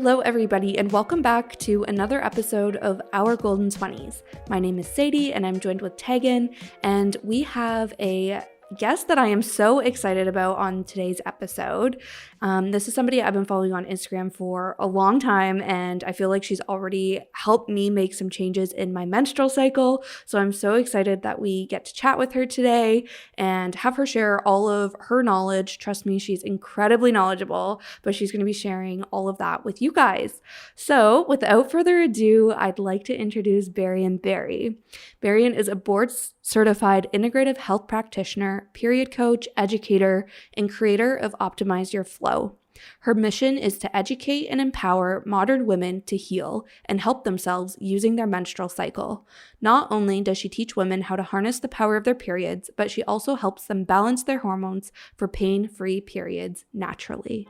Hello, everybody, and welcome back to another episode of Our Golden 20s. My name is Sadie, and I'm joined with Teagan, and we have a guest that I am so excited about on today's episode. This is somebody I've been following on Instagram for a long time, and I feel like she's already helped me make some changes in my menstrual cycle. So I'm so excited that we get to chat with her today and have her share all of her knowledge. Trust me, she's incredibly knowledgeable, but she's going to be sharing all of that with you guys. So without further ado, I'd like to introduce Berrion Berry. Berrion is a board-certified integrative health practitioner, period coach, educator, and creator of Optimize Your Flow. Her mission is to educate and empower modern women to heal and help themselves using their menstrual cycle. Not only does she teach women how to harness the power of their periods, but she also helps them balance their hormones for pain-free periods naturally.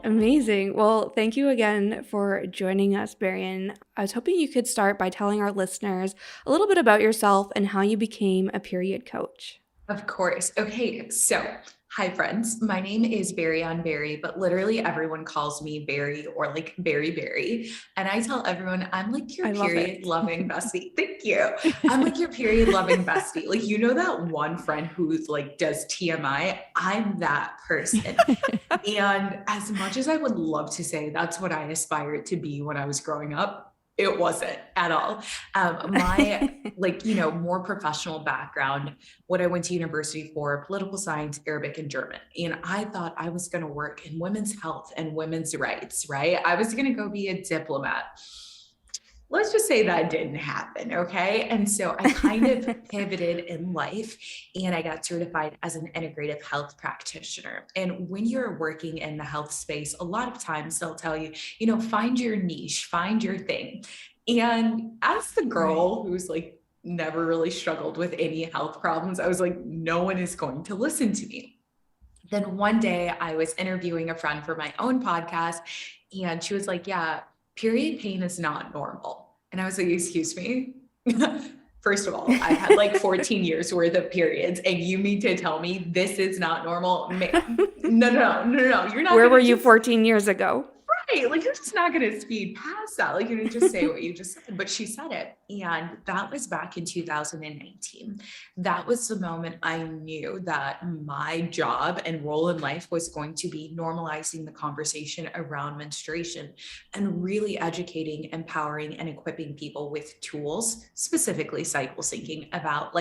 Amazing. Well, thank you again for joining us, Berrion. I was hoping you could start by telling our listeners a little bit about yourself and how you became a period coach. Of course. Okay. So, hi friends. My name is Berrion Berry, but literally everyone calls me Berri or like Berry. And I tell everyone I'm like your period loving bestie. Thank you. I'm like your period loving bestie. Like, you know, that one friend who's like does TMI. I'm that person. And as much as I would love to say that's what I aspired to be when I was growing up, it wasn't at all. My more professional background, what I went to university for, political science, Arabic, and German. And I thought I was going to work in women's health and women's rights, right? I was going to go be a diplomat. Let's just say that didn't happen, okay? And so I kind of pivoted in life and I got certified as an integrative health practitioner. And when you're working in the health space, a lot of times they'll tell you, find your niche, find your thing. And as the girl who's like never really struggled with any health problems, I was like, no one is going to listen to me. Then one day I was interviewing a friend for my own podcast and she was like, yeah, period pain is not normal. And I was like, excuse me? First of all, I had like 14 years worth of periods and you mean to tell me this is not normal? No. You're not. Where were you 14 years ago? Right. Like, you're just not going to speed past that. Like, just say what you just said, but she said it. And that was back in 2019. That was the moment I knew that my job and role in life was going to be normalizing the conversation around menstruation and really educating, empowering, and equipping people with tools, specifically cycle syncing about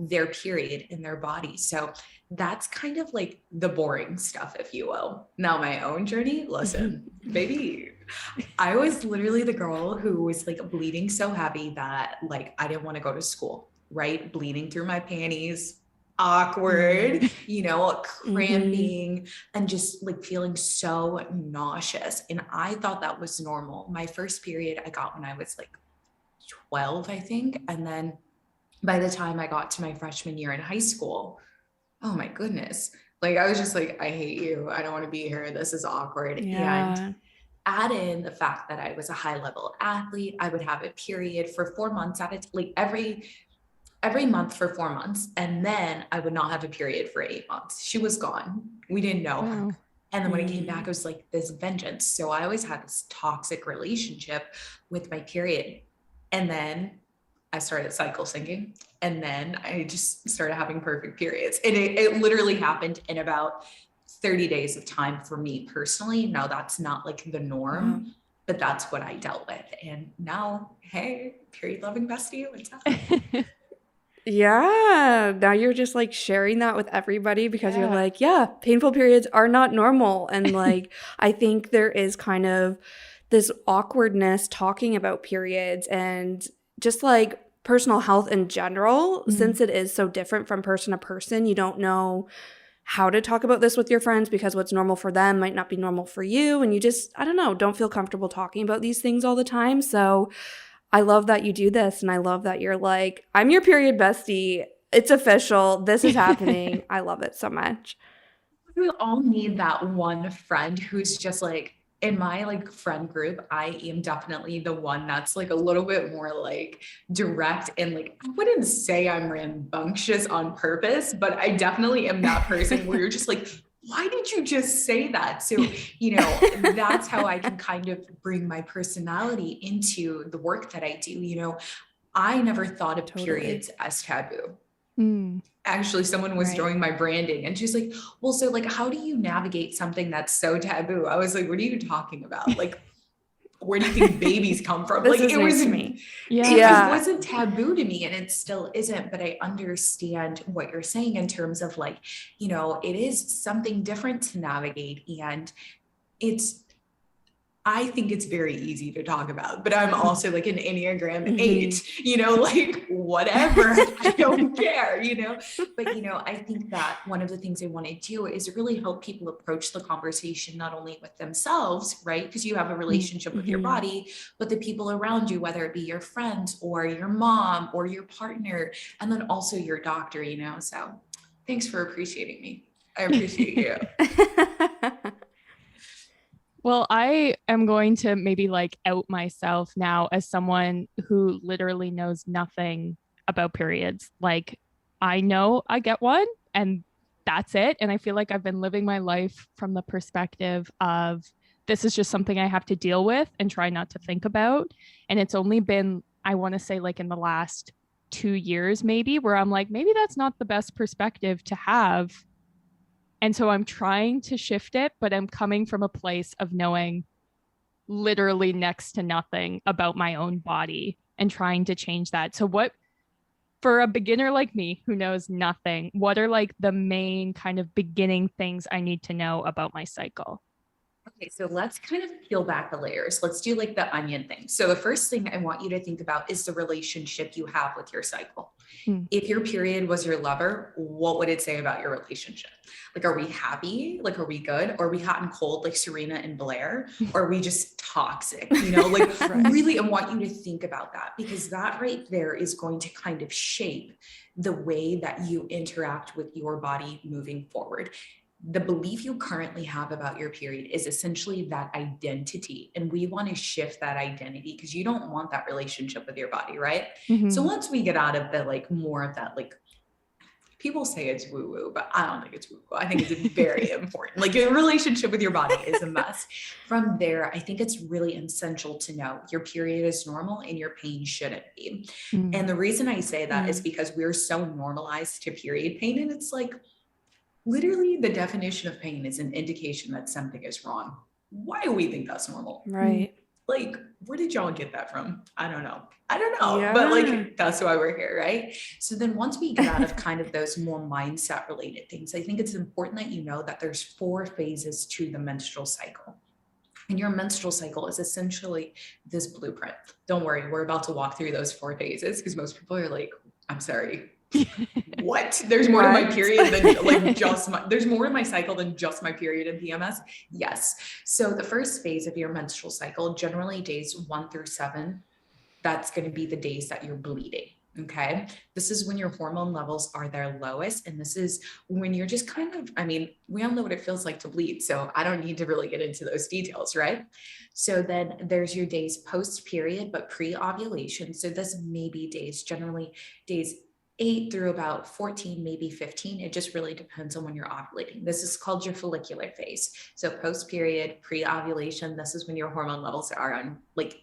their period in their body. So that's kind of like the boring stuff, if you will. Now, my own journey, listen, baby, I was literally the girl who was like bleeding so heavy that like I didn't want to go to school, right? Bleeding through my panties, awkward, cramping, and just like feeling so nauseous. And I thought that was normal. My first period I got when I was like 12, I think. And then by the time I got to my freshman year in high school, oh my goodness. Like, I was just like, I hate you. I don't want to be here. This is awkward. Yeah. And add in the fact that I was a high level athlete. I would have a period for 4 months at it, like every month for 4 months. And then I would not have a period for 8 months. She was gone. We didn't know her. And then when I came back, it was like this vengeance. So I always had this toxic relationship with my period. And then I started cycle syncing, and then I just started having perfect periods. And it literally happened in about 30 days of time for me personally. Now that's not like the norm, but that's what I dealt with. And now, hey, period loving bestie, what's up? Yeah. Now you're just like sharing that with everybody because you're like, yeah, painful periods are not normal. And like, I think there is kind of this awkwardness talking about periods and just like personal health in general, since it is so different from person to person. You don't know how to talk about this with your friends because what's normal for them might not be normal for you. And you just, I don't know, don't feel comfortable talking about these things all the time. So I love that you do this. And I love that you're like, I'm your period bestie. It's official. This is happening. I love it so much. We all need that one friend who's just like, in my like friend group, I am definitely the one that's like a little bit more like direct and like, I wouldn't say I'm rambunctious on purpose, but I definitely am that person where you're just like, why did you just say that? So, that's how I can kind of bring my personality into the work that I do. I never thought of periods as taboo. Actually, someone was doing my branding and she's like, well, so like, how do you navigate something that's so taboo? I was like, what are you talking about? Like, where do you think babies come from? Like it was me. It wasn't taboo to me and it still isn't, but I understand what you're saying in terms of like, it is something different to navigate and I think it's very easy to talk about, but I'm also like an Enneagram 8, like whatever, I don't care, but, I think that one of the things I want to do is really help people approach the conversation, not only with themselves, right? Because you have a relationship with your body, but the people around you, whether it be your friends or your mom or your partner, and then also your doctor, so thanks for appreciating me. I appreciate you. Well, I am going to maybe like out myself now as someone who literally knows nothing about periods. Like I know I get one and that's it. And I feel like I've been living my life from the perspective of this is just something I have to deal with and try not to think about. And it's only been, I want to say like in the last 2 years, maybe where I'm like, maybe that's not the best perspective to have. And so I'm trying to shift it, but I'm coming from a place of knowing literally next to nothing about my own body and trying to change that. So what, for a beginner like me who knows nothing, what are like the main kind of beginning things I need to know about my cycle? Okay, so let's kind of peel back the layers. Let's do like the onion thing. So the first thing I want you to think about is the relationship you have with your cycle. If your period was your lover, what would it say about your relationship? Like, are we happy? Like, are we good? Or are we hot and cold like Serena and Blair? Or are we just toxic? Really, I want you to think about that because that right there is going to kind of shape the way that you interact with your body moving forward. The belief you currently have about your period is essentially that identity. And we want to shift that identity because you don't want that relationship with your body, right? So once we get out of the like more of that, like people say it's woo woo, but I don't think it's woo woo. I think it's very important. Like your relationship with your body is a mess. From there, I think it's really essential to know your period is normal and your pain shouldn't be. And the reason I say that is because we're so normalized to period pain. And it's like, literally, the definition of pain is an indication that something is wrong. Why do we think that's normal? Right. Like, where did y'all get that from? I don't know. But like, that's why we're here, right? So then once we get out of kind of those more mindset related things, I think it's important that you know that there's 4 phases to the menstrual cycle. And your menstrual cycle is essentially this blueprint. Don't worry, we're about to walk through those 4 phases because most people are like, I'm sorry, what? There's more to my period than like there's more to my cycle than just my period and PMS. Yes. So the first phase of your menstrual cycle, generally days 1 through 7, that's going to be the days that you're bleeding. Okay. This is when your hormone levels are their lowest. And this is when you're just kind of, we all know what it feels like to bleed. So I don't need to really get into those details, right? So then there's your days post period, but pre-ovulation. So this may be generally days 8 through about 14, maybe 15. It just really depends on when you're ovulating. This is called your follicular phase. So post-period, pre-ovulation, this is when your hormone levels are on like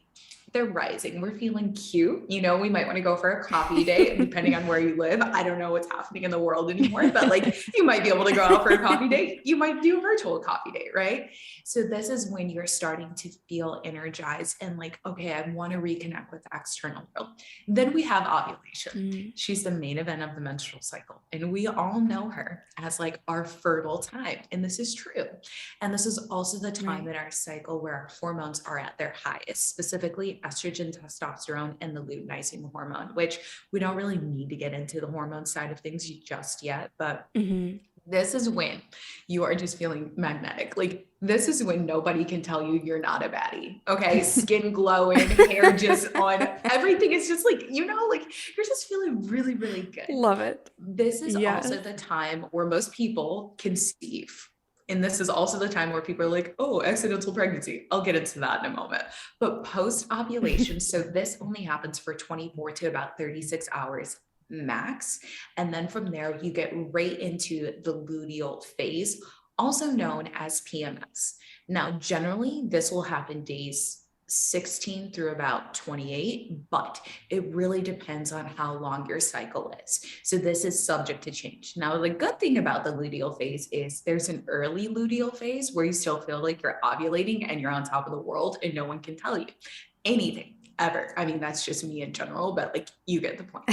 they're rising. We're feeling cute. We might want to go for a coffee date depending on where you live. I don't know what's happening in the world anymore, but like you might be able to go out for a coffee date. You might do a virtual coffee date, right? So this is when you're starting to feel energized and like, okay, I want to reconnect with the external world. Then we have ovulation. She's the main event of the menstrual cycle. And we all know her as like our fertile time. And this is true. And this is also the time in our cycle where our hormones are at their highest, specifically estrogen, testosterone, and the luteinizing hormone, which we don't really need to get into the hormone side of things just yet. But this is when you are just feeling magnetic. Like this is when nobody can tell you you're not a baddie. Okay. Skin glowing, hair just on, everything is just like, like you're just feeling really, really good. Love it. This is also the time where most people conceive. And this is also the time where people are like, oh, accidental pregnancy. I'll get into that in a moment. But post-ovulation, so this only happens for 24 to about 36 hours max. And then from there, you get right into the luteal phase, also known as PMS. Now, generally, this will happen days 16 through about 28, but it really depends on how long your cycle is. So this is subject to change. Now, the good thing about the luteal phase is there's an early luteal phase where you still feel like you're ovulating and you're on top of the world and no one can tell you anything ever. I mean, that's just me in general, but like you get the point.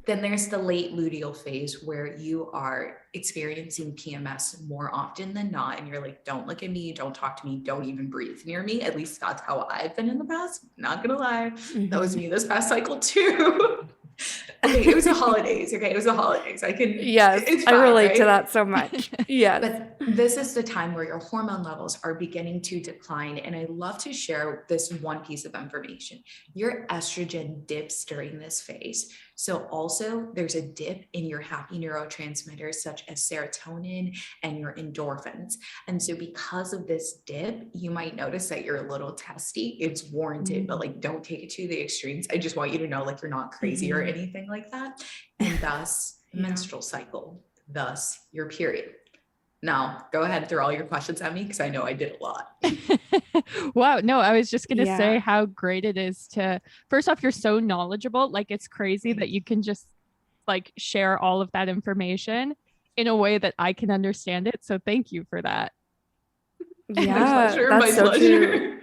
Then there's the late luteal phase where you are experiencing PMS more often than not. And you're like, don't look at me, don't talk to me, don't even breathe near me. At least that's how I've been in the past. Not gonna lie. That was me this past cycle too. Okay, it was the holidays. Okay, it was the holidays. Yes, it's fine, I relate to that so much. Yeah. But this is the time where your hormone levels are beginning to decline. And I love to share this one piece of information. Your estrogen dips during this phase. So also there's a dip in your happy neurotransmitters such as serotonin and your endorphins. And so because of this dip, you might notice that you're a little testy. It's warranted, but like don't take it to the extremes. I just want you to know like you're not crazy or anything like that. And thus menstrual cycle, thus your period. Now, go ahead and throw all your questions at me because I know I did a lot. Wow. No, I was just going to say how great it is to, first off, you're so knowledgeable. Like it's crazy that you can just like share all of that information in a way that I can understand it. So thank you for that. Yeah, that's so true.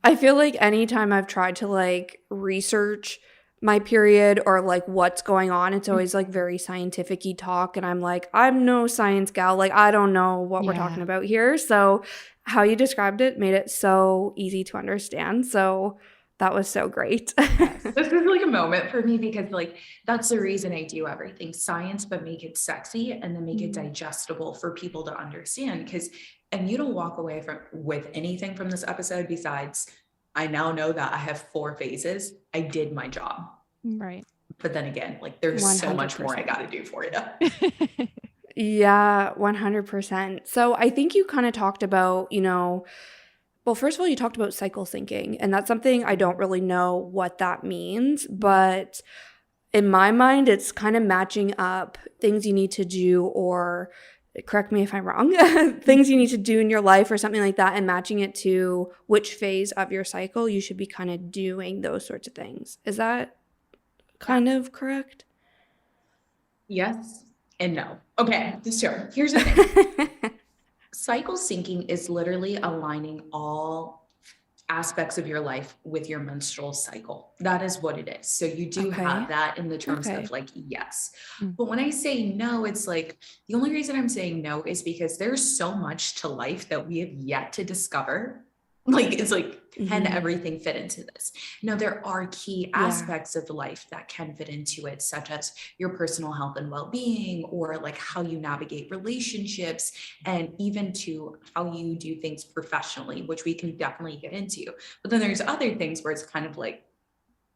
I feel like anytime I've tried to like research my period or like what's going on, it's always like very scientific-y talk, and I'm like, I'm no science gal, like I don't know what we're talking about here. So how you described it made it so easy to understand, so that was so great. Yes. This is like a moment for me because like that's the reason I do everything science, but make it sexy and then make it digestible for people to understand. Because and you don't walk away with anything from this episode besides I now know that I have 4 phases. I did my job. Right. But then again, like there's 100%. So much more I got to do for you. Yeah, 100%. So I think you kind of talked about, well, first of all, you talked about cycle syncing, and that's something I don't really know what that means, but in my mind, it's kind of matching up things you need to do, or correct me if I'm wrong, things you need to do in your life or something like that, and matching it to which phase of your cycle you should be kind of doing those sorts of things. Is that kind of correct? Yes and no. Okay, so here's the thing. Cycle syncing is literally aligning all aspects of your life with your menstrual cycle. That is what it is. So you do have that in the terms of like, yes. But when I say no, it's like, the only reason I'm saying no is because there's so much to life that we have yet to discover. Like, it's like, can everything fit into this? Now, there are key aspects of life that can fit into it, such as your personal health and well-being, or like how you navigate relationships, and even to how you do things professionally, which we can definitely get into. But then there's other things where it's kind of like,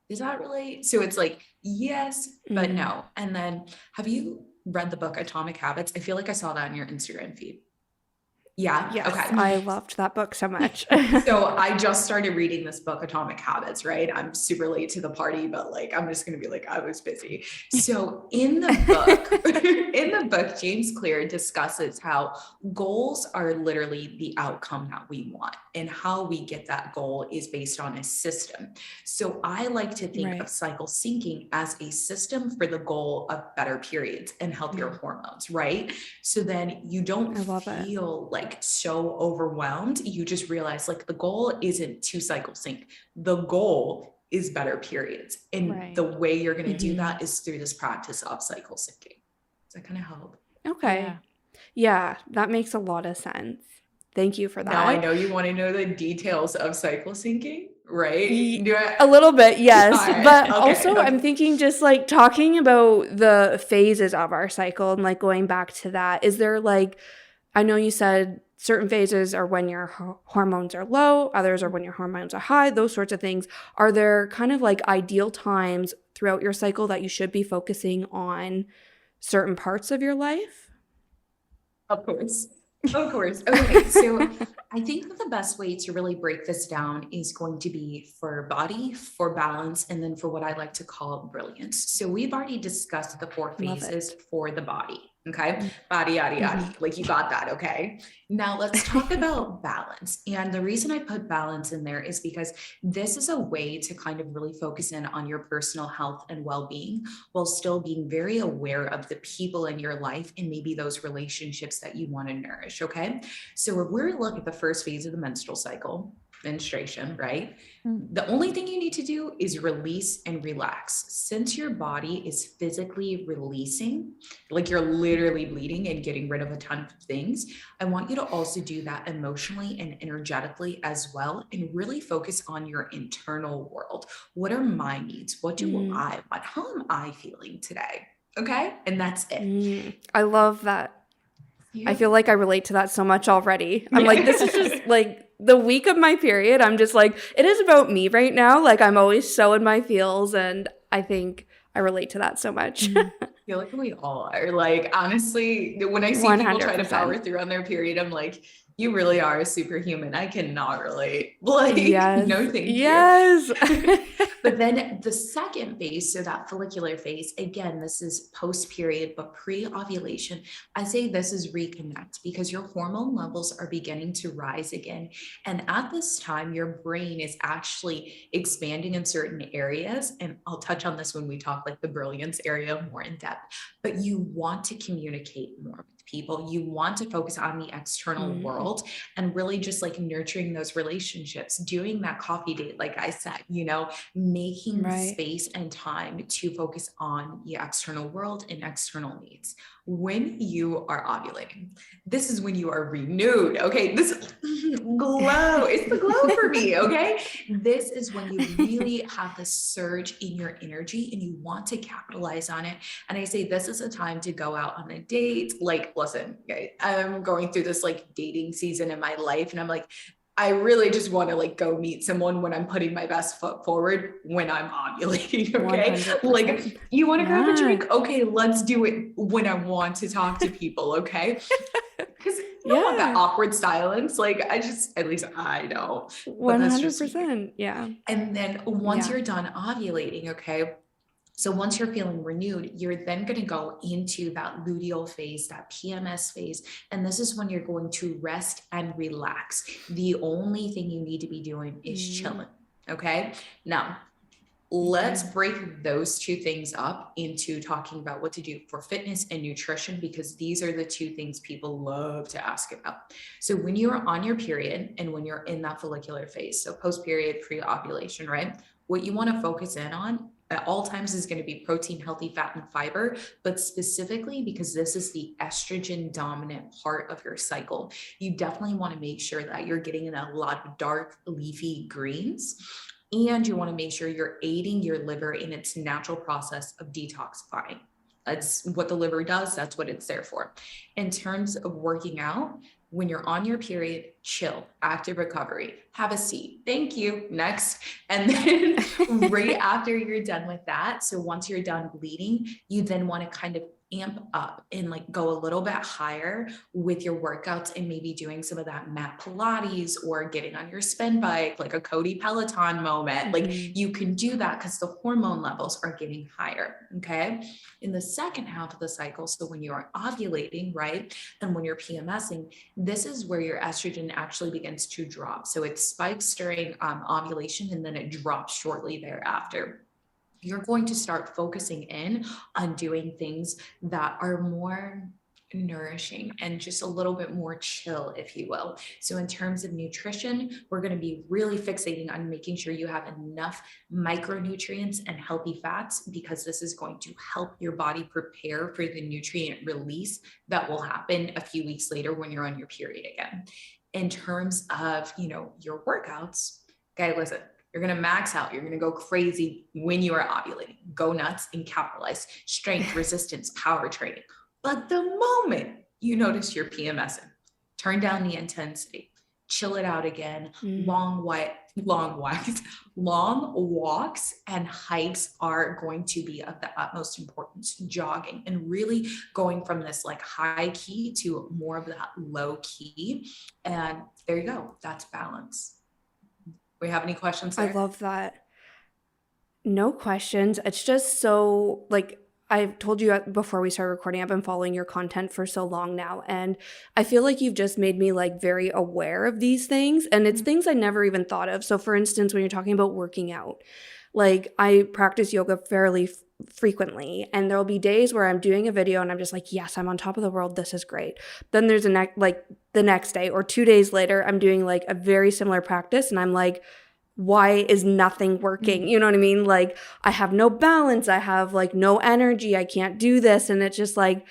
does that relate? So it's like, yes, but no. And then have you read the book Atomic Habits? I feel like I saw that on your Instagram feed. Yeah. Yes, okay. I loved that book so much. So I just started reading this book, Atomic Habits, right? I'm super late to the party, but like, I'm just going to be like, I was busy. So in the book, James Clear discusses how goals are literally the outcome that we want, and how we get that goal is based on a system. So I like to think of cycle syncing as a system for the goal of better periods and healthier hormones, right? So then you don't feel like so overwhelmed. You just realize like the goal isn't to cycle sync. The goal is better periods. And the way you're going to do that is through this practice of cycle syncing. Does that kind of help? Okay. Yeah, that makes a lot of sense. Thank you for that. Now I know you want to know the details of cycle syncing, right? A little bit, yes. Right. But also I'm thinking just like talking about the phases of our cycle and like going back to that. Is there like, I know you said certain phases are when your hormones are low, others are when your hormones are high, those sorts of things. Are there kind of like ideal times throughout your cycle that you should be focusing on certain parts of your life? Of course. Of course. Okay. So I think that the best way to really break this down is going to be for body, for balance, and then for what I like to call brilliance. So we've already discussed the four phases for the body. Okay. Body, yada, yada. Like you got that. Okay. Now let's talk about balance. And the reason I put balance in there is because this is a way to kind of really focus in on your personal health and well-being while still being very aware of the people in your life and maybe those relationships that you want to nourish. Okay. So if we're looking at the first phase of the menstrual cycle, menstruation, right? The only thing you need to do is release and relax. Since your body is physically releasing, like you're literally bleeding and getting rid of a ton of things, I want you to also do that emotionally and energetically as well, and really focus on your internal world. What are my needs? What do I want? How am I feeling today? Okay. And that's it. I love that. I feel like I relate to that so much already. I'm like, this is just like the week of my period. I'm just like, it is about me right now. Like I'm always so in my feels, and I think I relate to that so much. I feel like we all are. Like, honestly, when I see 100%. People try to power through on their period, I'm like, you really are a superhuman. I cannot relate. Like, no, thank you. But then the second phase, so that follicular phase, again, this is post-period, but pre-ovulation. I say this is reconnect because your hormone levels are beginning to rise again. And at this time, your brain is actually expanding in certain areas. And I'll touch on this when we talk like the brilliance area more in depth, but you want to communicate more with people. You want to focus on the external world and really just like nurturing those relationships, doing that coffee date, like I said, making space and time to focus on the external world and external needs. When you are ovulating, this is when you are renewed. Okay. This glow, it's the glow for me. Okay. This is when you really have this surge in your energy and you want to capitalize on it. And I say, this is a time to go out on a date. Like, listen, guys, I'm going through this like dating season in my life. And I'm like, I really just want to like go meet someone when I'm putting my best foot forward when I'm ovulating. Okay. 100%. Like you want to grab a drink? Okay. Let's do it when I want to talk to people. Okay. Because you don't want that awkward silence. Like at least I don't. 100%. Yeah. And then once you're done ovulating, okay. So once you're feeling renewed, you're then going to go into that luteal phase, that PMS phase. And this is when you're going to rest and relax. The only thing you need to be doing is chilling. Okay. Now let's break those two things up into talking about what to do for fitness and nutrition, because these are the two things people love to ask about. So when you're on your period and when you're in that follicular phase, so post-period, pre-ovulation, right? What you want to focus in on at all times is going to be protein, healthy fat, and fiber, but specifically because this is the estrogen dominant part of your cycle, you definitely want to make sure that you're getting in a lot of dark leafy greens, and you want to make sure you're aiding your liver in its natural process of detoxifying. That's what the liver does. That's what it's there for. In terms of working out, when you're on your period, chill, active recovery, have a seat. Thank you. Next. And then right after you're done with that, so once you're done bleeding, you then want to kind of amp up and like go a little bit higher with your workouts and maybe doing some of that mat Pilates or getting on your spin bike, like a Cody Peloton moment. Like you can do that because the hormone levels are getting higher. Okay. In the second half of the cycle, so when you are ovulating, right, and when you're PMSing, this is where your estrogen actually begins to drop. So it spikes during ovulation and then it drops shortly thereafter. You're going to start focusing in on doing things that are more nourishing and just a little bit more chill, if you will. So in terms of nutrition, we're going to be really fixating on making sure you have enough micronutrients and healthy fats, because this is going to help your body prepare for the nutrient release that will happen a few weeks later when you're on your period again. In terms of, your workouts, okay, listen, you're going to max out. You're going to go crazy when you are ovulating. Go nuts and capitalize. Strength, resistance, power training. But the moment you notice you're PMSing, turn down the intensity. chill it out again. Long walks and hikes are going to be of the utmost importance. Jogging and really going from this like high key to more of that low key. And there you go. That's balance. We have any questions there? I love that. No questions. It's just so like, I've told you before we started recording, I've been following your content for so long now. And I feel like you've just made me like very aware of these things. And it's things I never even thought of. So for instance, when you're talking about working out, like I practice yoga fairly frequently. And there'll be days where I'm doing a video and I'm just like, yes, I'm on top of the world. This is great. Then there's the next day or 2 days later, I'm doing like a very similar practice. And I'm like, why is nothing working? You know what I mean? Like I have no balance. I have like no energy. I can't do this. And it's just like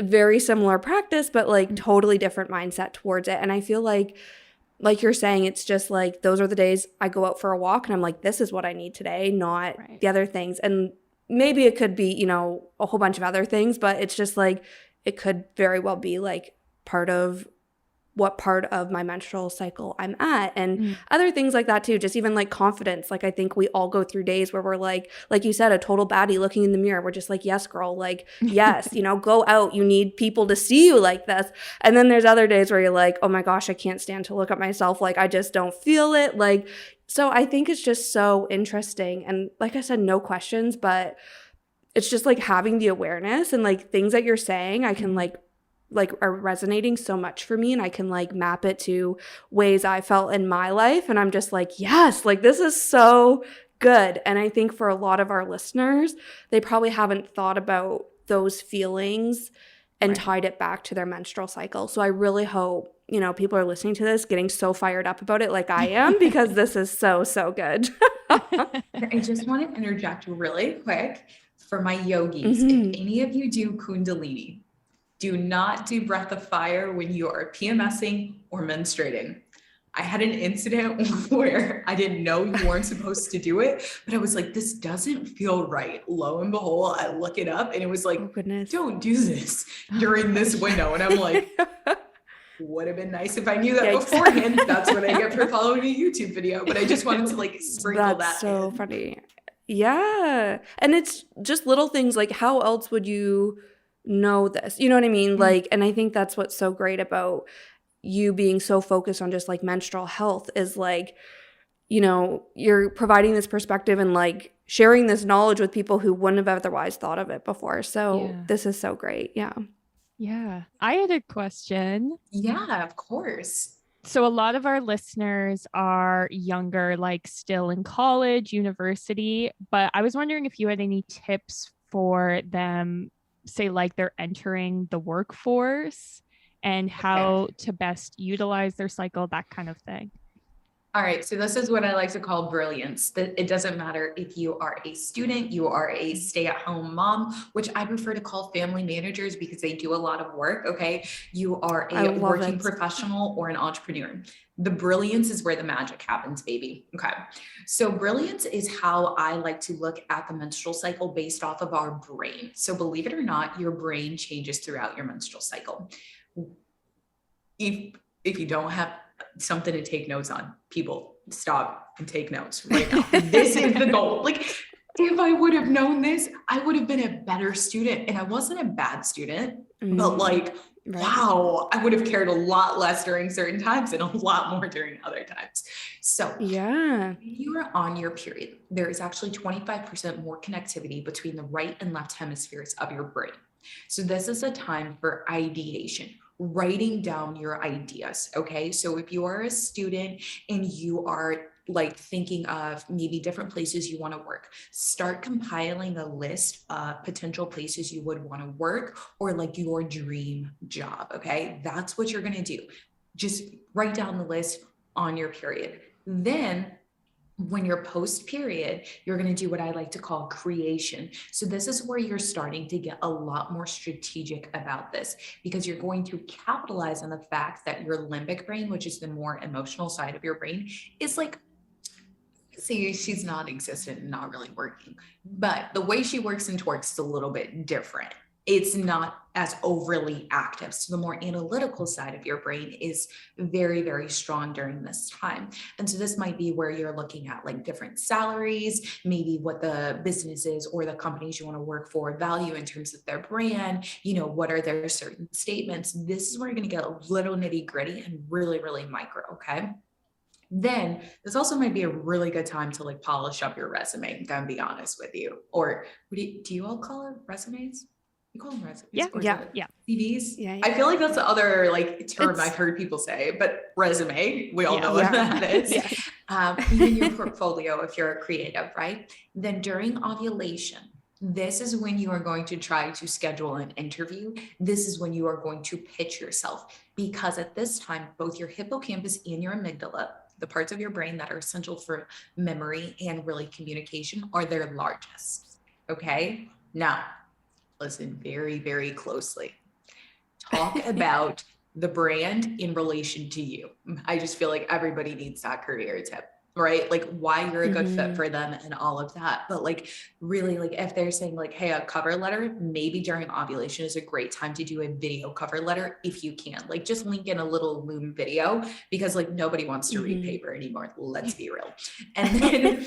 very similar practice, but like totally different mindset towards it. And I feel like you're saying, it's just like, those are the days I go out for a walk and I'm like, this is what I need today, not the other things. And maybe it could be, a whole bunch of other things, but it's just like, it could very well be like part of what part of my menstrual cycle I'm at and other things like that too. Just even like confidence. Like I think we all go through days where we're like you said, a total baddie looking in the mirror. We're just like, yes, girl, like, yes, go out. You need people to see you like this. And then there's other days where you're like, oh my gosh, I can't stand to look at myself. Like I just don't feel it. Like, so I think it's just so interesting. And like I said, no questions, but it's just like having the awareness and like things that you're saying, I can like are resonating so much for me, and I can like map it to ways I felt in my life, and I'm just like, yes, like this is so good. And I think for a lot of our listeners, they probably haven't thought about those feelings and tied it back to their menstrual cycle. So I really hope, people are listening to this getting so fired up about it like I am, because this is so, so good. I just want to interject really quick for my yogis. If any of you do Kundalini, do not do breath of fire when you are PMSing or menstruating. I had an incident where I didn't know you weren't supposed to do it, but I was like, this doesn't feel right. Lo and behold, I look it up and it was like, oh, goodness, don't do this during this window. And I'm like, would have been nice if I knew that beforehand. That's what I get for following a YouTube video. But I just wanted to like sprinkle That's so funny. Yeah. And it's just little things like, how else would you know this? You know what I mean? Like, and I think that's what's so great about you being so focused on just like menstrual health is like, you're providing this perspective and like sharing this knowledge with people who wouldn't have otherwise thought of it before. So this is so great. Yeah. Yeah. I had a question. Yeah, of course. So a lot of our listeners are younger, like still in college, university, but I was wondering if you had any tips for them, say like they're entering the workforce and how to best utilize their cycle, that kind of thing. All right. So this is what I like to call brilliance. That it doesn't matter if you are a student, you are a stay-at-home mom, which I prefer to call family managers because they do a lot of work. Okay. You are a working professional or an entrepreneur. The brilliance is where the magic happens, baby. Okay. So brilliance is how I like to look at the menstrual cycle based off of our brain. So believe it or not, your brain changes throughout your menstrual cycle. If you don't have something to take notes on, people, stop and take notes right now. This is the goal. Like, if I would have known this, I would have been a better student. And I wasn't a bad student, but like, wow, I would have cared a lot less during certain times and a lot more during other times. So when you are on your period, there is actually 25% more connectivity between the right and left hemispheres of your brain. So this is a time for ideation, writing down your ideas. Okay. So if you are a student and you are like thinking of maybe different places you want to work, start compiling a list of potential places you would want to work or like your dream job. Okay. That's what you're going to do. Just write down the list on your period. Then when you're post period, you're going to do what I like to call creation. So this is where you're starting to get a lot more strategic about this because you're going to capitalize on the fact that your limbic brain, which is the more emotional side of your brain, is like, see, she's non-existent and not really working, but the way she works and twerks is a little bit different. It's not as overly active. So the more analytical side of your brain is very, very strong during this time. And so this might be where you're looking at like different salaries, maybe what the businesses or the companies you want to work for value in terms of their brand, what are their certain statements. This is where you're going to get a little nitty gritty and really, really micro. Okay. Then this also might be a really good time to like polish up your resume. I'm gonna be honest with you. Or do you all call it resumes? You call them resumes? Yeah. CVs? Yeah. I feel like that's the other like term I've heard people say, but resume, we all know what that is. Even your portfolio, if you're a creative, right? Then during ovulation, this is when you are going to try to schedule an interview. This is when you are going to pitch yourself, because at this time, both your hippocampus and your amygdala, the parts of your brain that are essential for memory and really communication, are their largest. Okay. Now, listen very, very closely. Talk about the brand in relation to you. I just feel like everybody needs that career tip, right? Like why you're a good fit for them and all of that. But like really, like if they're saying like, hey, a cover letter, maybe during ovulation is a great time to do a video cover letter if you can. Like just link in a little Loom video, because like nobody wants to read paper anymore. Let's be real. And then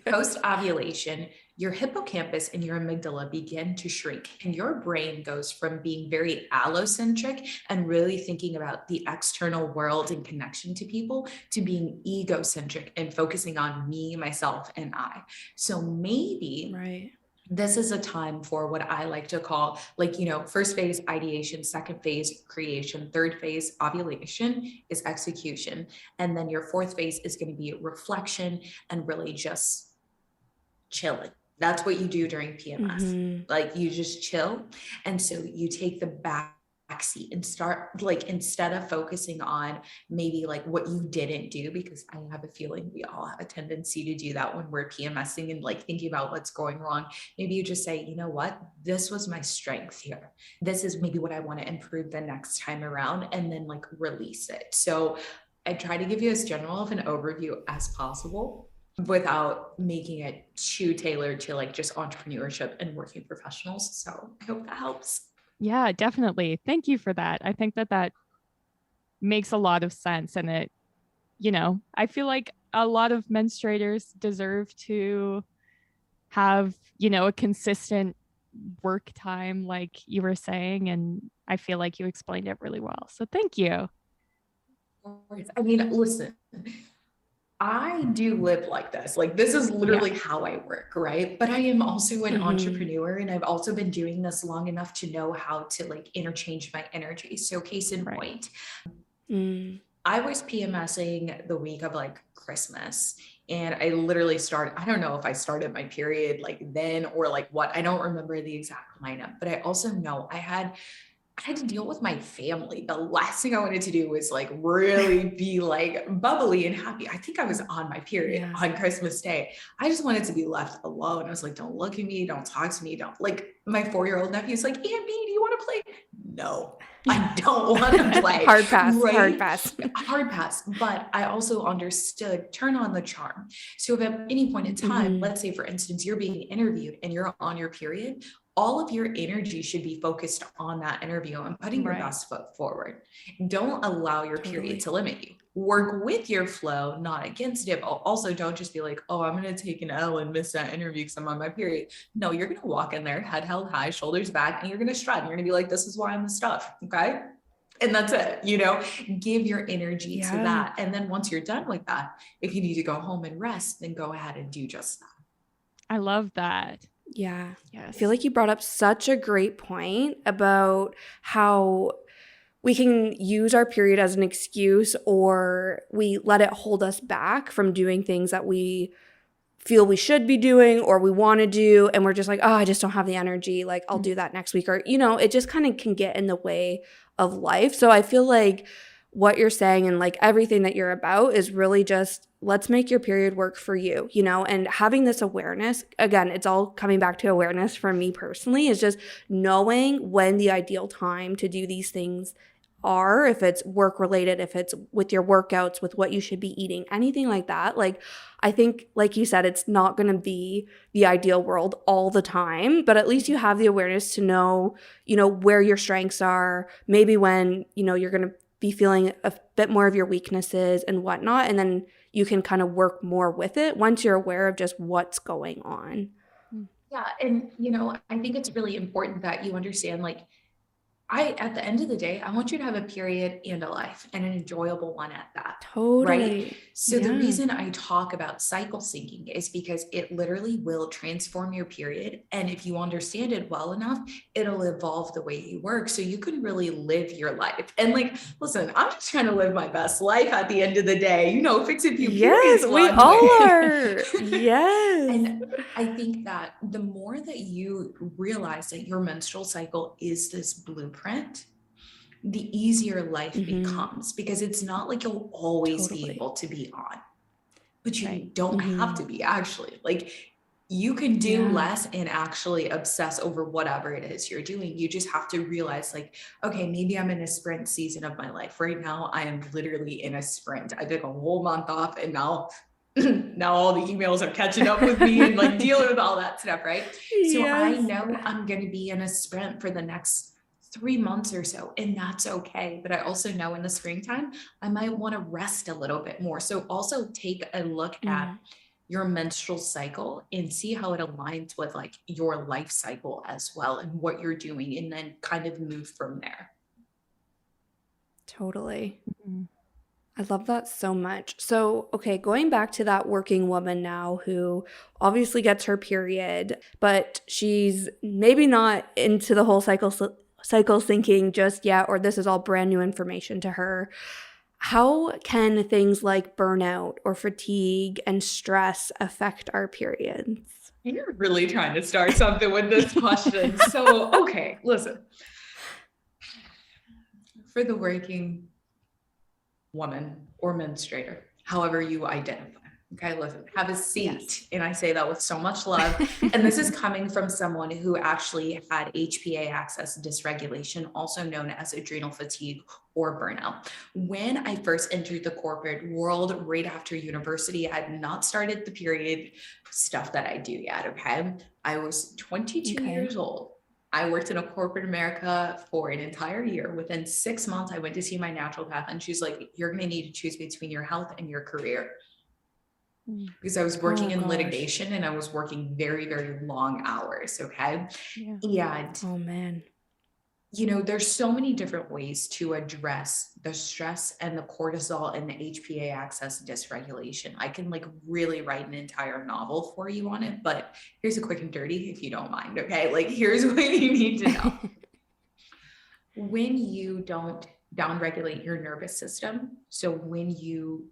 post ovulation, your hippocampus and your amygdala begin to shrink, and your brain goes from being very allocentric and really thinking about the external world and connection to people to being egocentric and focusing on me, myself, and I. So maybe this is a time for what I like to call like, first phase ideation, second phase creation, third phase ovulation is execution. And then your fourth phase is going to be reflection and really just chilling. That's what you do during PMS. Like you just chill. And so you take the backseat and start like, instead of focusing on maybe like what you didn't do, because I have a feeling we all have a tendency to do that when we're PMSing and like thinking about what's going wrong. Maybe you just say, you know what, this was my strength here. This is maybe what I want to improve the next time around, and then like release it. So I try to give you as general of an overview as possible, without making it too tailored to like just entrepreneurship and working professionals. So I hope that helps. Yeah, definitely. Thank you for that. I think that makes a lot of sense. And it, I feel like a lot of menstruators deserve to have, a consistent work time, like you were saying. And I feel like you explained it really well. So thank you. I mean, listen, I do live like this. Like this is literally how I work, right? But I am also an entrepreneur, and I've also been doing this long enough to know how to like interchange my energy. So case in point, I was PMSing the week of like Christmas, and I literally I don't know if I started my period like then or like what, I don't remember the exact lineup, but I also know I had to deal with my family. The last thing I wanted to do was like really be like bubbly and happy. I think I was on my period on Christmas Day. I just wanted to be left alone. I was like, don't look at me, don't talk to me, don't like. My 4-year-old nephew's like, Aunt B, do you want to play? No, I don't want to play. Hard pass. But I also understood turn on the charm. So if at any point in time, let's say for instance, you're being interviewed and you're on your period, all of your energy should be focused on that interview and putting your best foot forward. Don't allow your period to limit you. Work with your flow, not against it. But also don't just be like, oh, I'm going to take an L and miss that interview because I'm on my period. No, you're going to walk in there, head held high, shoulders back, and you're going to strut. And you're going to be like, this is why I'm the stuff. Okay. And that's it, give your energy to that. And then once you're done with that, if you need to go home and rest, then go ahead and do just that. I love that. Yeah. Yes. I feel like you brought up such a great point about how we can use our period as an excuse, or we let it hold us back from doing things that we feel we should be doing or we want to do. And we're just like, oh, I just don't have the energy. Like I'll do that next week. Or, it just kind of can get in the way of life. So I feel like what you're saying and like everything that you're about is really just let's make your period work for you, and having this awareness. Again, it's all coming back to awareness for me personally, is just knowing when the ideal time to do these things are, if it's work related, if it's with your workouts, with what you should be eating, anything like that. Like, I think, like you said, it's not going to be the ideal world all the time, but at least you have the awareness to know, where your strengths are, maybe when, you're going to be feeling a bit more of your weaknesses and whatnot. And then you can kind of work more with it once you're aware of just what's going on. Yeah. And, I think it's really important that you understand, like, at the end of the day, I want you to have a period and a life, and an enjoyable one at that. Totally. Right? So the reason I talk about cycle syncing is because it literally will transform your period. And if you understand it well enough, it'll evolve the way you work. So you can really live your life. And like, listen, I'm just trying to live my best life at the end of the day, fix a few periods. Yes, we all are. Yes. And I think that the more that you realize that your menstrual cycle is this blueprint, the easier life becomes, because it's not like you'll always be able to be on, but you don't have to be, actually. Like, you can do less and actually obsess over whatever it is you're doing. You just have to realize, like, okay, maybe I'm in a sprint season of my life. Right now, I am literally in a sprint. I took a whole month off, and now all the emails are catching up with me and like dealing with all that stuff, right? So I know I'm going to be in a sprint for the next 3 months or so, and that's okay. But I also know in the springtime, I might want to rest a little bit more. So also take a look at your menstrual cycle and see how it aligns with like your life cycle as well, and what you're doing, and then kind of move from there. Totally. I love that so much. So, okay, going back to that working woman now who obviously gets her period, but she's maybe not into the whole cycle syncing just yet, or this is all brand new information to her. How can things like burnout or fatigue and stress affect our periods? You're really trying to start something with this question. So, okay, listen. For the working woman or menstruator, however you identify. Okay, listen, have a seat. Yes. And I say that with so much love. And this is coming from someone who actually had HPA axis dysregulation, also known as adrenal fatigue or burnout. When I first entered the corporate world right after university, I had not started the period stuff that I do yet. Okay, I was 22 years old. I worked in a corporate America for an entire year. Within 6 months, I went to see my naturopath, and she's like, you're going to need to choose between your health and your career. Because I was working in litigation, and I was working very, very long hours. Okay. Yeah. And oh man. There's so many different ways to address the stress and the cortisol and the HPA axis dysregulation. I can like really write an entire novel for you on it, but here's a quick and dirty, if you don't mind. Okay. Like, here's what you need to know. When you don't downregulate your nervous system, so when you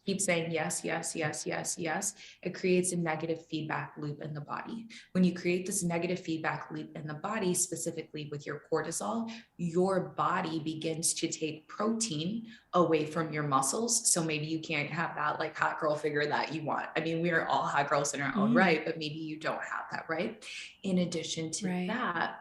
keep saying yes, yes, yes, yes, yes, it creates a negative feedback loop in the body. When you create this negative feedback loop in the body, specifically with your cortisol, your body begins to take protein away from your muscles. So maybe you can't have that like hot girl figure that you want. I mean, we are all hot girls in our own right, but maybe you don't have that, right? In addition to that,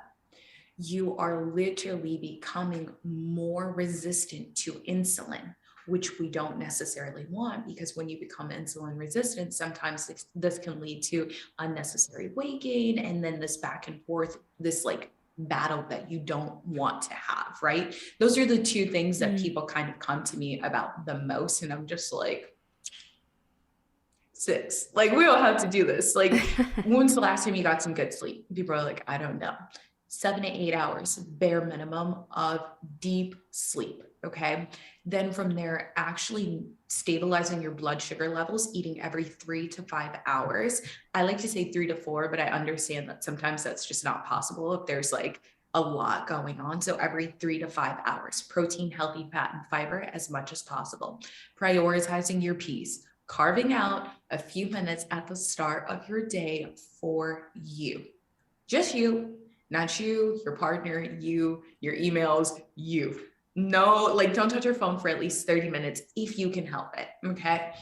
you are literally becoming more resistant to insulin, which we don't necessarily want, because when you become insulin resistant, sometimes this can lead to unnecessary weight gain, and then this back and forth, this like battle that you don't want to have, right? Those are the two things that people kind of come to me about the most. And I'm just like, 6, like, we don't have to do this. Like, when's the last time you got some good sleep? People are like, I don't know. 7 to 8 hours, bare minimum of deep sleep. Okay. Then from there, actually stabilizing your blood sugar levels, eating every 3 to 5 hours. I like to say 3 to 4, but I understand that sometimes that's just not possible if there's like a lot going on. So every 3 to 5 hours, protein, healthy fat, and fiber as much as possible. Prioritizing your peace, carving out a few minutes at the start of your day for you. Just you, not you, your partner, you, your emails, you. No, like, don't touch your phone for at least 30 minutes if you can help it. Okay.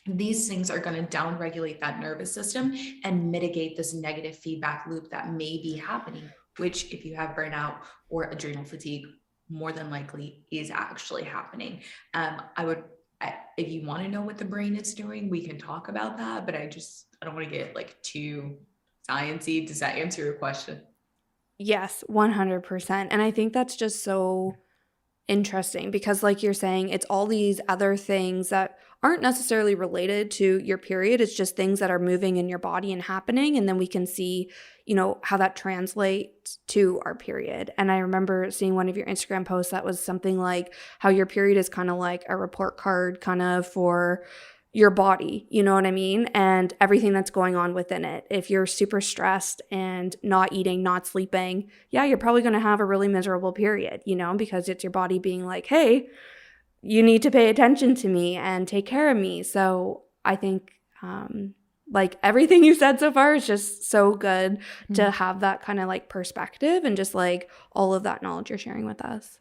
These things are going to downregulate that nervous system and mitigate this negative feedback loop that may be happening, which if you have burnout or adrenal fatigue, more than likely is actually happening. If you want to know what the brain is doing, we can talk about that, but I don't want to get like too sciencey. Does that answer your question? Yes, 100%. And I think that's just so interesting because, like you're saying, it's all these other things that aren't necessarily related to your period. It's just things that are moving in your body and happening. And then we can see, how that translates to our period. And I remember seeing one of your Instagram posts that was something like how your period is kind of like a report card kind of for your body, you know what I mean? And everything that's going on within it. If you're super stressed and not eating, not sleeping, yeah, you're probably going to have a really miserable period, because it's your body being like, hey, you need to pay attention to me and take care of me. So I think like everything you said so far is just so good to have that kind of like perspective and just like all of that knowledge you're sharing with us.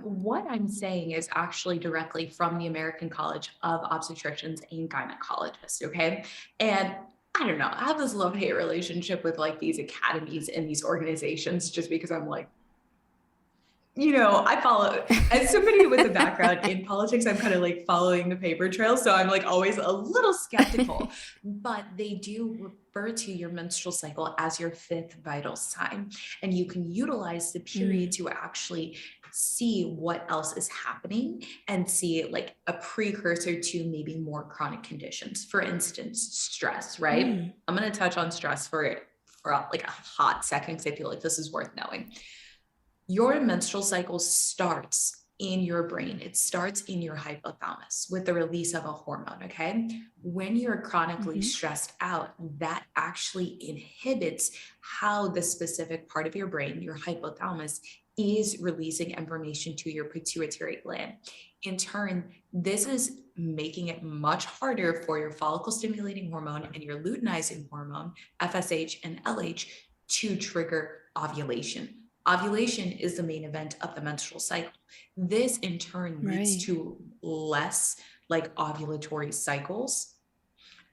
What I'm saying is actually directly from the American College of Obstetricians and Gynecologists, okay? And I don't know, I have this love-hate relationship with like these academies and these organizations just because I'm like, I follow, as somebody with a background in politics, I'm kind of like following the paper trail. So I'm like always a little skeptical, but they do refer to your menstrual cycle as your fifth vital sign. And you can utilize the period to actually see what else is happening and see like a precursor to maybe more chronic conditions. For instance, stress, right? I'm going to touch on stress for like a hot second because I feel like this is worth knowing. Your menstrual cycle starts in your brain. It starts in your hypothalamus with the release of a hormone, okay? When you're chronically stressed out, that actually inhibits how the specific part of your brain, your hypothalamus, is releasing information to your pituitary gland. In turn, this is making it much harder for your follicle stimulating hormone and your luteinizing hormone, FSH and LH, to trigger ovulation. Ovulation is the main event of the menstrual cycle. This in turn leads to less like ovulatory cycles.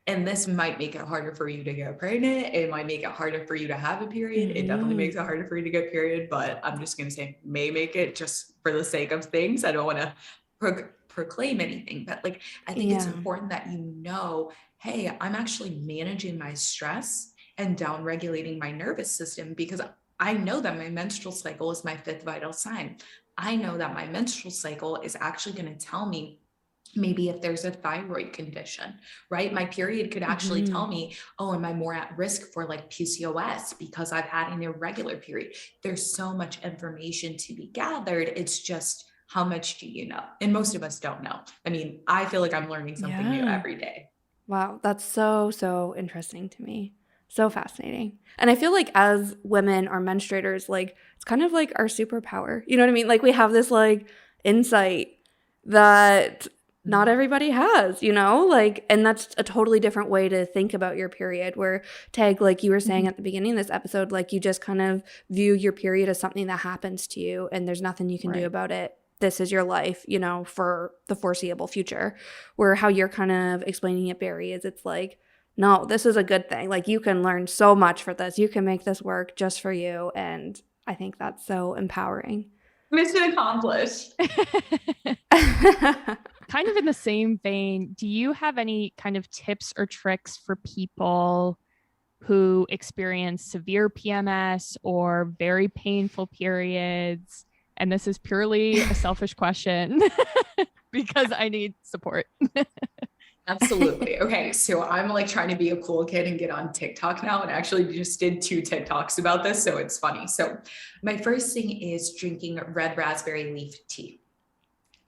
And this might make it harder for you to get pregnant. It might make it harder for you to have a period. It definitely makes it harder for you to get period, but I'm just going to say may make it just for the sake of things. I don't want to proclaim anything, but like, I think it's important that hey, I'm actually managing my stress and down regulating my nervous system because I know that my menstrual cycle is my fifth vital sign. I know that my menstrual cycle is actually going to tell me maybe if there's a thyroid condition, right? My period could actually tell me, oh, am I more at risk for like PCOS because I've had an irregular period? There's so much information to be gathered. It's just, how much do you know? And most of us don't know. I mean, I feel like I'm learning something new every day. Wow, that's so interesting to me. So fascinating. And I feel like as women or menstruators, like it's kind of like our superpower. You know what I mean? Like we have this like insight that not everybody has, like, and that's a totally different way to think about your period where Tag, like you were saying at the beginning of this episode, like you just kind of view your period as something that happens to you and there's nothing you can do about it. This is your life, for the foreseeable future. Where how you're kind of explaining it, Berri, is it's like, no, this is a good thing. Like you can learn so much for this. You can make this work just for you. And I think that's so empowering. Mission accomplished. Kind of in the same vein, do you have any kind of tips or tricks for people who experience severe PMS or very painful periods? And this is purely a selfish question because I need support. Absolutely. Okay. So I'm like trying to be a cool kid and get on TikTok now, and actually just did 2 TikToks about this. So it's funny. So my first thing is drinking red raspberry leaf tea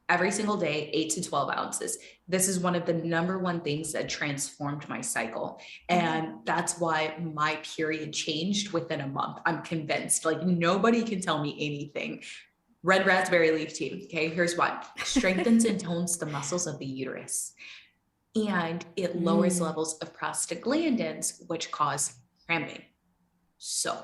every single day, 8 to 12 ounces. This is one of the number one things that transformed my cycle. And that's why my period changed within a month. I'm convinced, like nobody can tell me anything. Red raspberry leaf tea. Okay. Here's what: strengthens and tones the muscles of the uterus. And it lowers levels of prostaglandins, which cause cramping. So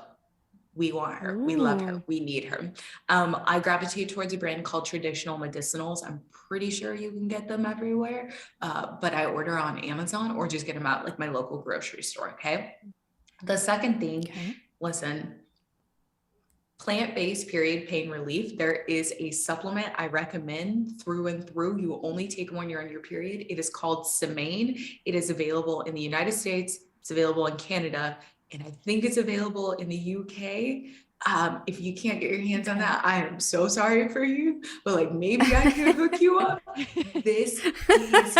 we want her. We love her. We need her. I gravitate towards a brand called Traditional Medicinals. I'm pretty sure you can get them everywhere, but I order on Amazon or just get them at like my local grocery store. Okay. The second thing, listen, plant-based period pain relief. There is a supplement I recommend through and through. You only take when you're on your period. It is called Semaine. It is available in the United States. It's available in Canada. And I think it's available in the UK. If you can't get your hands on that, I am so sorry for you, but like maybe I can hook you up. This is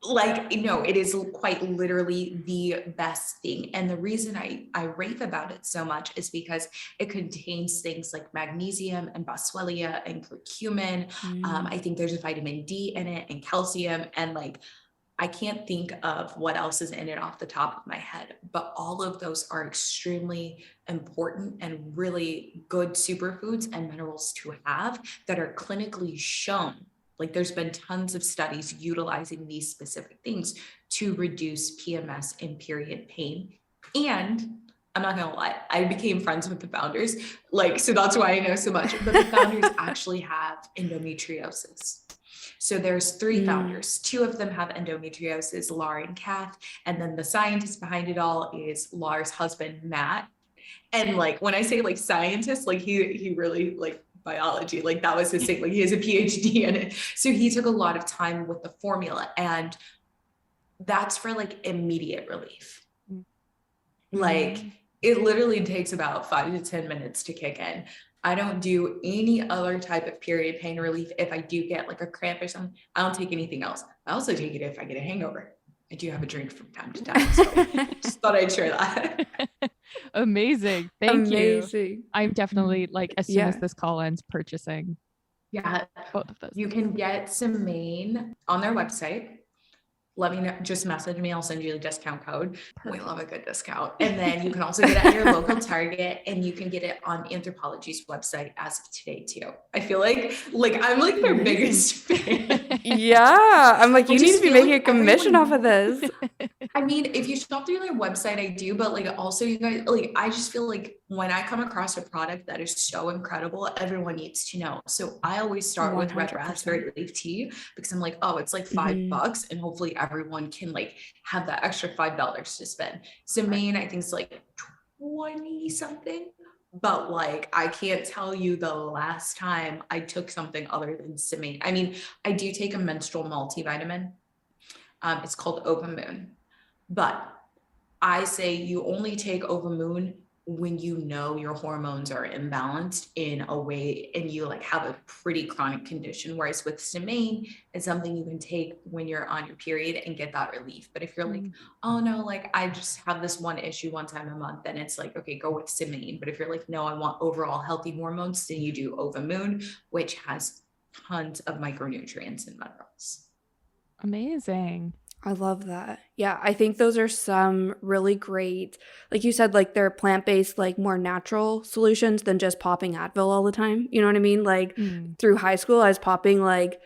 like, no, it is quite literally the best thing. And the reason I rave about it so much is because it contains things like magnesium and boswellia and curcumin. I think there's a vitamin D in it and calcium, and like, I can't think of what else is in it off the top of my head, but all of those are extremely important and really good superfoods and minerals to have that are clinically shown. Like there's been tons of studies utilizing these specific things to reduce PMS and period pain. And I'm not gonna lie, I became friends with the founders, like, so that's why I know so much, but the founders actually have endometriosis. So there's 3 founders. 2 of them have endometriosis, Laura and Kath. And then the scientist behind it all is Laura's husband, Matt. And like, when I say like scientist, like he really like biology, like that was his thing. Like he has a PhD in it. So he took a lot of time with the formula, and that's for like immediate relief. Like it literally takes about 5 to 10 minutes to kick in. I don't do any other type of period pain relief. If I do get like a cramp or something, I don't take anything else. I also take it if I get a hangover. I do have a drink from time to time. So just thought I'd share that. Amazing. Thank you. I'm definitely like, as soon as this call ends, purchasing. Yeah. Both of those. You can get Semaine on their website. Let me know, just message me. I'll send you the discount code. We love a good discount. And then you can also get it at your local Target, and you can get it on Anthropologie's website as of today too. I feel like I'm like their biggest fan. Yeah. I'm like, you need to be making a commission off of this. I mean, if you shop through their website, I do, but like also you guys, like, I just feel like when I come across a product that is so incredible, everyone needs to know. So I always start 100%. With red raspberry leaf tea, because I'm like, oh, it's like $5 and hopefully everyone can like have that extra $5 to spend. Semaine, I think it's like 20 something, but like, I can't tell you the last time I took something other than Semaine. I mean, I do take a menstrual multivitamin. It's called Ovamoon, but I say you only take Ovamoon when you know your hormones are imbalanced in a way and you like have a pretty chronic condition. Whereas with Semaine, it's something you can take when you're on your period and get that relief. But if you're like, oh no, like I just have this one issue one time a month, then it's like, okay, go with Semaine. But if you're like, no, I want overall healthy hormones, then you do Ovamoon, which has tons of micronutrients and minerals. Amazing. I love that. Yeah, I think those are some really great, like you said, like they're plant-based, like more natural solutions than just popping Advil all the time. You know what I mean? Like through high school, I was popping like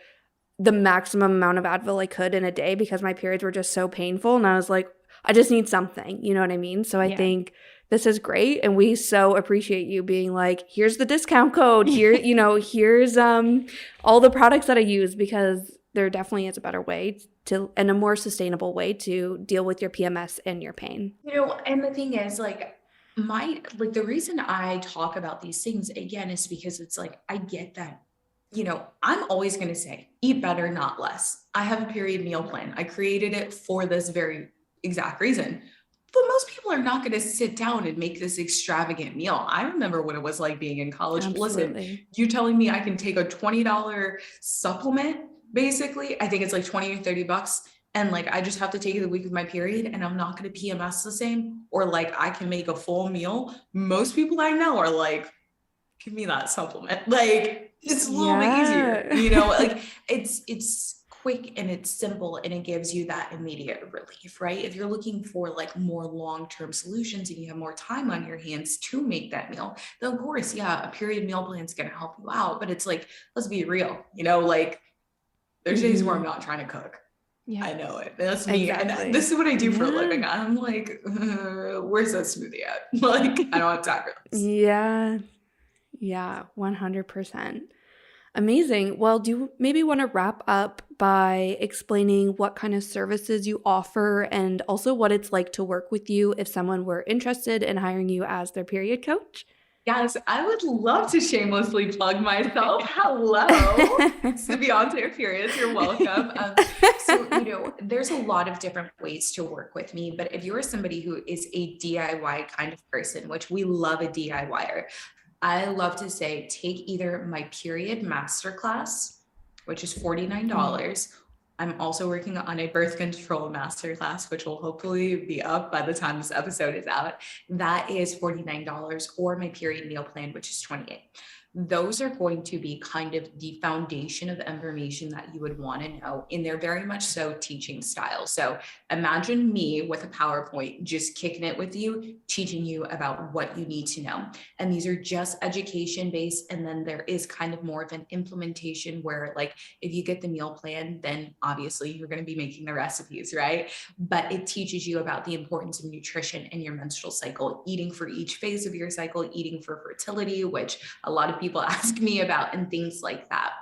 the maximum amount of Advil I could in a day because my periods were just so painful. And I was like, I just need something. You know what I mean? So I think this is great. And we so appreciate you being like, here's the discount code. Here, you know, here's all the products that I use, because there definitely is a better way to, and a more sustainable way to deal with your PMS and your pain. You know, and the thing is like the reason I talk about these things again is because it's like, I get that, you know, I'm always going to say eat better, not less. I have a period meal plan. I created it for this very exact reason. But most people are not going to sit down and make this extravagant meal. I remember what it was like being in college. Absolutely. Listen, you telling me I can take a $20 supplement, basically, I think it's like 20 or $30. And like, I just have to take it the week of my period and I'm not going to PMS the same, or like I can make a full meal. Most people I know are like, give me that supplement. Like it's a little bit easier, you know, like it's quick and it's simple and it gives you that immediate relief, right? If you're looking for like more long-term solutions and you have more time on your hands to make that meal, then of course, yeah, a period meal plan is going to help you out. But it's like, let's be real, you know, like there's days where I'm not trying to cook. Yeah, I know it. That's me. Exactly. And this is what I do for a living. I'm like, where's that smoothie at? Like, I don't have time for this. Yeah, 100%. Amazing. Well, do you maybe want to wrap up by explaining what kind of services you offer and also what it's like to work with you if someone were interested in hiring you as their period coach? Yes, I would love to shamelessly plug myself. Hello. It's the Beyonce of Periods. You're welcome. So, there's a lot of different ways to work with me, but if you're somebody who is a DIY kind of person, which we love a DIYer, I love to say, take either my period masterclass, which is $49. I'm also working on a birth control masterclass, which will hopefully be up by the time this episode is out. That is $49, or my period meal plan, which is $28. Those are going to be kind of the foundation of information that you would want to know, in their very much so teaching style. So imagine me with a PowerPoint, just kicking it with you, teaching you about what you need to know. And these are just education based. And then there is kind of more of an implementation where, like, if you get the meal plan, then obviously you're going to be making the recipes, right? But it teaches you about the importance of nutrition in your menstrual cycle, eating for each phase of your cycle, eating for fertility, which a lot of people ask me about, and things like that.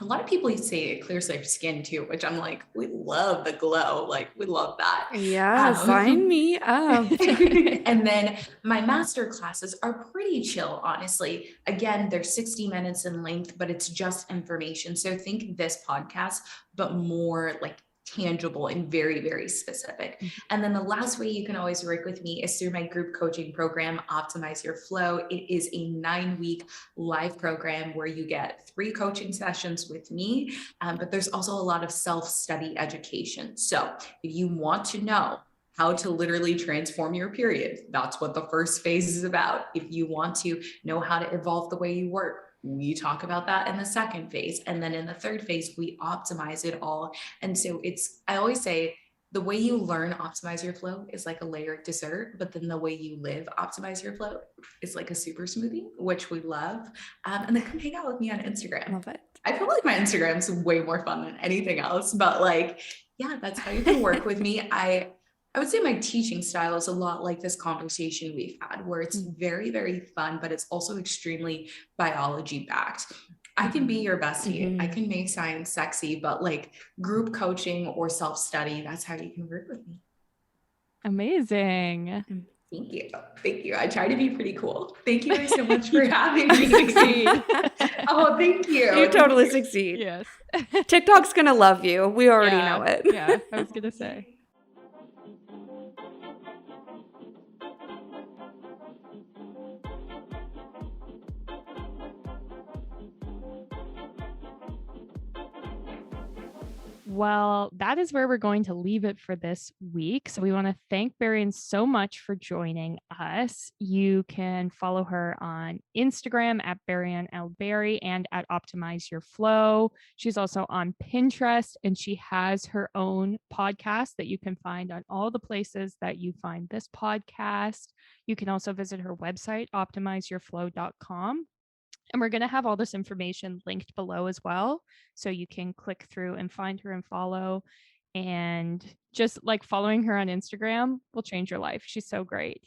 A lot of people say it clears their skin too, which I'm like, we love the glow. Like, we love that. Yeah, sign me up. And then my master classes are pretty chill, honestly. Again, they're 60 minutes in length, but it's just information. So think this podcast, but more like tangible and very, very specific. And then the last way you can always work with me is through my group coaching program, Optimize Your Flow. It is a 9-week live program where you get 3 coaching sessions with me, but there's also a lot of self-study education. So if you want to know how to literally transform your period, that's what the first phase is about. If you want to know how to evolve the way you work, we talk about that in the second phase. And then in the third phase, we optimize it all. And so I always say, the way you learn Optimize Your Flow is like a layered dessert, but then the way you live Optimize Your Flow is like a super smoothie, which we love. And then come hang out with me on Instagram. Love it. I feel like my Instagram is way more fun than anything else, but like, yeah, that's how you can work with me. I would say my teaching style is a lot like this conversation we've had, where it's very, very fun, but it's also extremely biology backed. I can be your bestie. I can make science sexy, but like group coaching or self-study, that's how you can work with me. Amazing. Thank you. Thank you. I try to be pretty cool. Thank you guys so much for having me. Succeed. Oh, thank you. You totally succeed. Yes. TikTok's going to love you. We already know it. Yeah, I was going to say. Well, that is where we're going to leave it for this week. So we want to thank Berrion so much for joining us. You can follow her on Instagram at Berrion Berry and at Optimize Your Flow. She's also on Pinterest, and she has her own podcast that you can find on all the places that you find this podcast. You can also visit her website, optimizeyourflow.com. And we're going to have all this information linked below as well. So you can click through and find her and follow. And just like following her on Instagram will change your life. She's so great.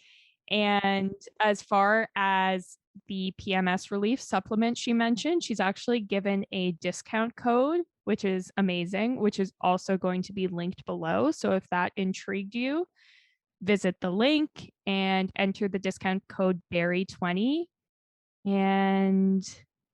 And as far as the PMS relief supplement she mentioned, she's actually given a discount code, which is amazing, which is also going to be linked below. So if that intrigued you, visit the link and enter the discount code Berri20. And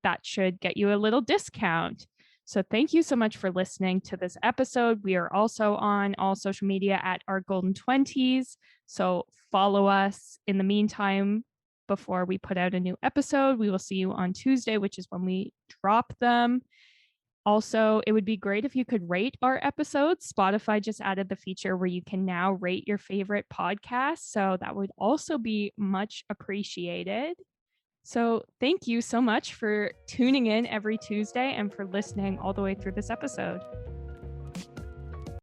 that should get you a little discount. So thank you so much for listening to this episode. We are also on all social media at Our Golden 20s. So follow us. In the meantime, before we put out a new episode, we will see you on Tuesday, which is when we drop them. Also, it would be great if you could rate our episodes. Spotify just added the feature where you can now rate your favorite podcast. So that would also be much appreciated. So thank you so much for tuning in every Tuesday and for listening all the way through this episode.